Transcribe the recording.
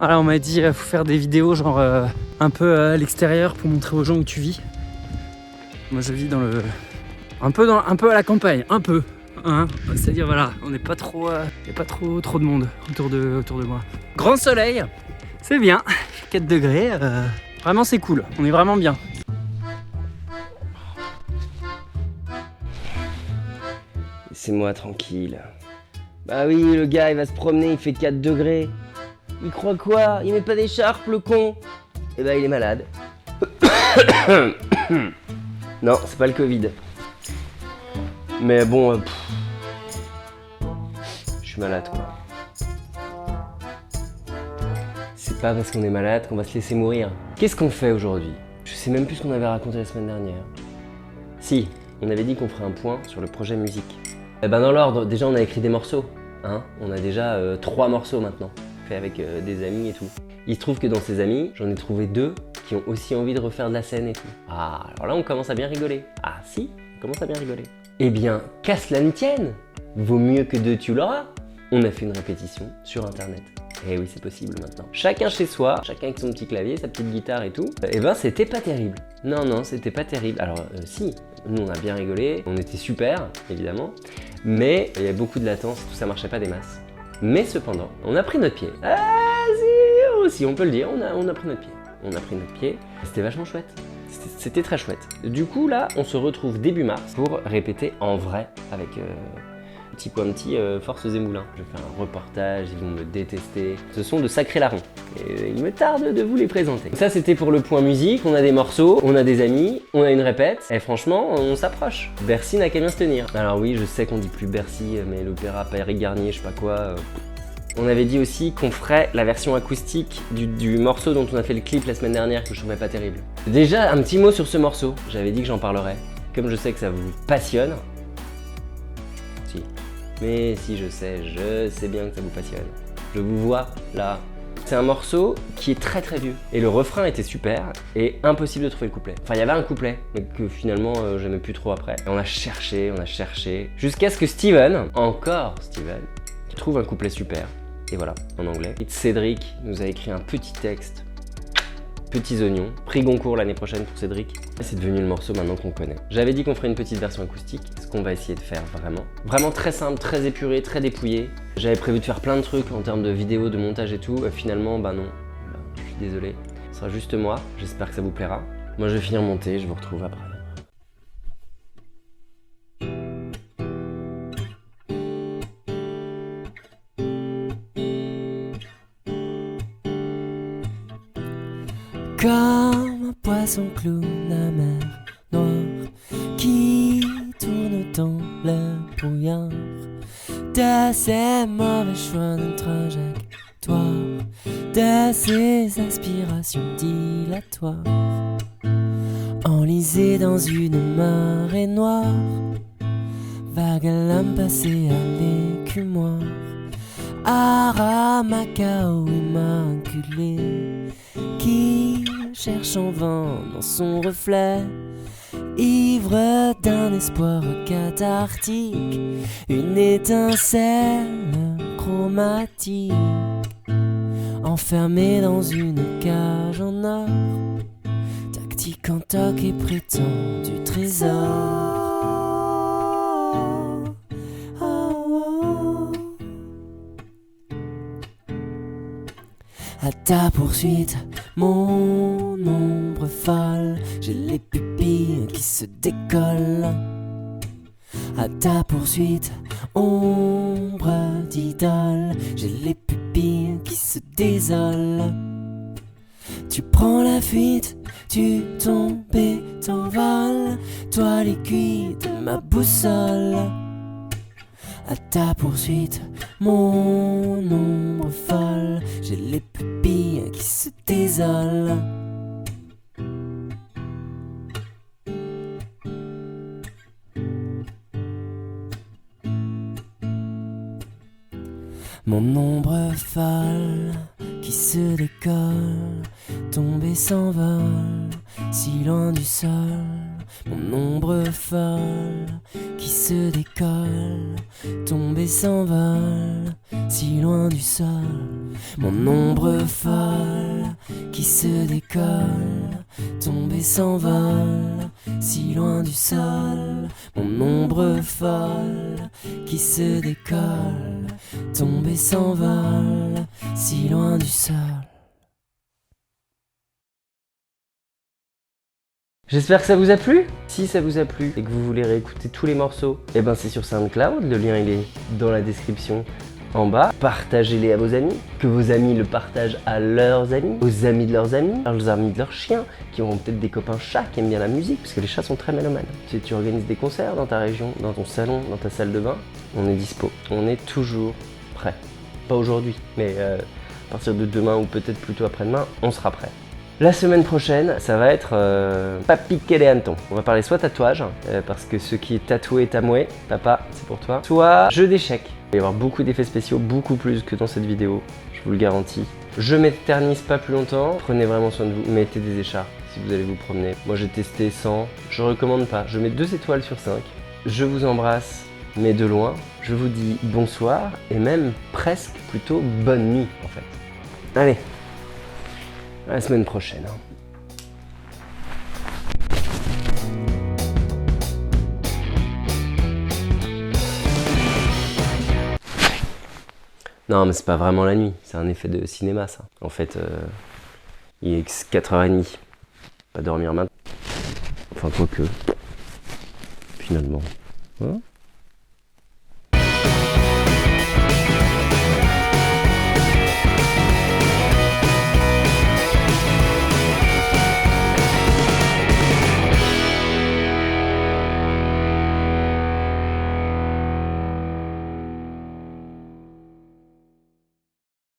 Alors on m'a dit faut faire des vidéos genre un peu à l'extérieur pour montrer aux gens où tu vis. Moi je vis dans le... un peu à la campagne, un peu. Hein, c'est-à-dire voilà, on n'est pas trop... y a pas trop de monde autour de moi. Grand soleil, c'est bien, 4 degrés, vraiment c'est cool, on est vraiment bien. Laissez-moi tranquille. Bah oui, le gars il va se promener, il fait 4 degrés. Il croit quoi? Il met pas d'écharpe, le con? Eh ben il est malade. Non, c'est pas le Covid. Mais bon, je suis malade quoi. C'est pas parce qu'on est malade qu'on va se laisser mourir. Qu'est-ce qu'on fait aujourd'hui? Je sais même plus ce qu'on avait raconté la semaine dernière. Si, on avait dit qu'on ferait un point sur le projet musique. Eh ben dans l'ordre, déjà on a écrit des morceaux. Hein, on a déjà 3 morceaux maintenant, fait avec des amis et tout. Il se trouve que dans ces amis, j'en ai trouvé 2 qui ont aussi envie de refaire de la scène et tout. Ah, alors là on commence à bien rigoler. Ah si, on commence à bien rigoler. Eh bien, qu'à cela ne tienne, vaut mieux que 2 tu l'auras. On a fait une répétition sur internet. Et oui, c'est possible maintenant. Chacun chez soi, chacun avec son petit clavier, sa petite guitare et tout. Et ben c'était pas terrible. Non, c'était pas terrible. Alors si, nous on a bien rigolé, on était super, évidemment. Mais il y a beaucoup de latence, tout ça marchait pas des masses. Mais cependant, on a pris notre pied. Ah si, on peut le dire, on a pris notre pied. On a pris notre pied, c'était vachement chouette. C'était très chouette. Du coup là, on se retrouve début mars pour répéter en vrai avec petit Forces et Moulins. Je vais faire un reportage, ils vont me détester. Ce sont de sacrés larrons. Et il me tarde de vous les présenter. Ça c'était pour le point musique, on a des morceaux, on a des amis, on a une répète. Et franchement, on s'approche. Bercy n'a qu'à bien se tenir. Alors oui, je sais qu'on dit plus Bercy, mais l'opéra Paris-Garnier, je sais pas quoi... On avait dit aussi qu'on ferait la version acoustique du morceau dont on a fait le clip la semaine dernière que je trouvais pas terrible. Déjà, un petit mot sur ce morceau. J'avais dit que j'en parlerais. Comme je sais que ça vous passionne. Si. Mais si, je sais bien que ça vous passionne. Je vous vois, là. C'est un morceau qui est très vieux. Et le refrain était super et impossible de trouver le couplet. Enfin, il y avait un couplet, mais que finalement, j'aimais plus trop après. Et on a cherché, jusqu'à ce que Steven, encore Steven, trouve un couplet super. Et voilà, en anglais. Et Cédric nous a écrit un petit texte, Petits oignons, prix Goncourt l'année prochaine pour Cédric. Et c'est devenu le morceau maintenant qu'on connaît. J'avais dit qu'on ferait une petite version acoustique, ce qu'on va essayer de faire vraiment. Vraiment très simple, très épuré, très dépouillé. J'avais prévu de faire plein de trucs en termes de vidéo, de montage et tout. Finalement, bah non, je suis désolé. Ce sera juste moi, j'espère que ça vous plaira. Moi je vais finir monter, je vous retrouve après. Comme un poisson clown à mer noire qui tourne dans l'air brouillard de ces mauvais choix de trajectoire, de ces aspirations dilatoires, enlisées dans une marée noire, vague à l'âme passée à l'écumoire, Aramacao immaculé, qui cherche en vain dans son reflet, ivre d'un espoir cathartique, une étincelle chromatique, enfermée dans une cage en or, tactique en toc et prétendu trésor. À ta poursuite, mon ombre folle, j'ai les pupilles qui se décollent. À ta poursuite, ombre d'idole, j'ai les pupilles qui se désolent. Tu prends la fuite, tu tombes et t'envoles, toi l'aiguille de ma boussole. À ta poursuite, mon ombre folle, j'ai les pupilles qui se désolent. Mon ombre folle qui se décolle, tombe et s'envole, si loin du sol, mon ombre folle qui se décolle, tombe et s'envole, si loin du sol. Mon ombre folle qui se décolle, tombe et s'envole, si loin du sol. Mon ombre folle qui se décolle, tombe et s'envole, si loin du sol. J'espère que ça vous a plu. Si ça vous a plu et que vous voulez réécouter tous les morceaux, eh ben c'est sur SoundCloud, le lien il est dans la description en bas. Partagez-les à vos amis, que vos amis le partagent à leurs amis, aux amis de leurs amis, aux amis de leurs chiens, qui auront peut-être des copains chats qui aiment bien la musique, parce que les chats sont très mélomanes. Si tu organises des concerts dans ta région, dans ton salon, dans ta salle de bain, on est dispo. On est toujours prêt. Pas aujourd'hui, mais à partir de demain ou peut-être plutôt après-demain, on sera prêt. La semaine prochaine, ça va être Papi que les hannetons. On va parler soit tatouage, parce que ce qui est tatoué est amoué, papa, c'est pour toi, soit jeu d'échecs. Il va y avoir beaucoup d'effets spéciaux, beaucoup plus que dans cette vidéo, je vous le garantis. Je m'éternise pas plus longtemps, prenez vraiment soin de vous, mettez des écharpes si vous allez vous promener. Moi j'ai testé 100, je recommande pas, je mets 2 étoiles sur 5. Je vous embrasse, mais de loin, je vous dis bonsoir, et même presque plutôt bonne nuit en fait. Allez, à la semaine prochaine. Non mais c'est pas vraiment la nuit, c'est un effet de cinéma ça. En fait, il est 4h30, pas dormir maintenant. Enfin quoique, finalement. Hein ?